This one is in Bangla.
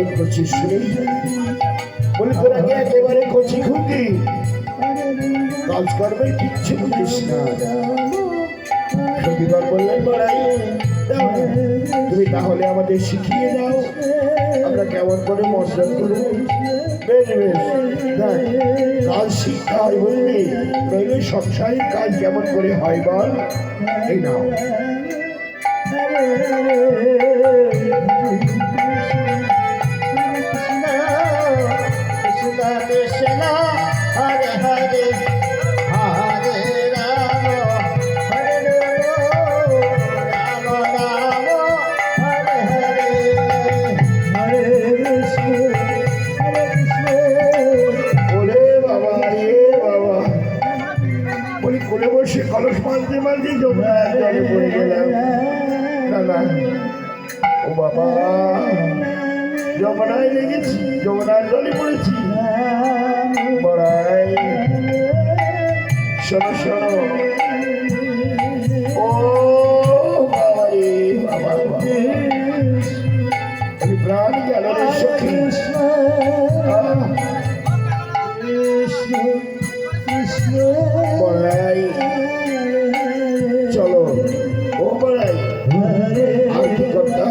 আমাকে করছিস রে? বলি তোর আগে একেবারে কচি খুঁটি, কাজকর্মের কিচ্ছু বুঝিস না। সখীগণ বললেন বড়াই তুমি তাহলে আমাদের শিখিয়ে দাও, আমরা কেমন করে মর্যাদা করবো। বেশ বেশ দেখ, কাজ শিখতে হয় বুঝলি, নইলে সংসারের কাজ কেমন করে হয় বল। এই নাও। হরে হরে হরে রাম হরে রাম রাম হরে হরে হরে কৃষ্ণ হরে কৃষ্ণ। ওরে বাবা রে বাবা, বলি কোলে বসে কলস মাঝে মাঝে যমুনার জলে পড়ে গেলাম। না না, ও বাবা, যমুনায় লেগেছি, যমুনার জলে পড়েছি। বড়াই শোনো শোনো, ও বাবা রে বাবা, প্রাণ গেল রে সখী। বড়াই চলো, ও বড়াই আর কি করতে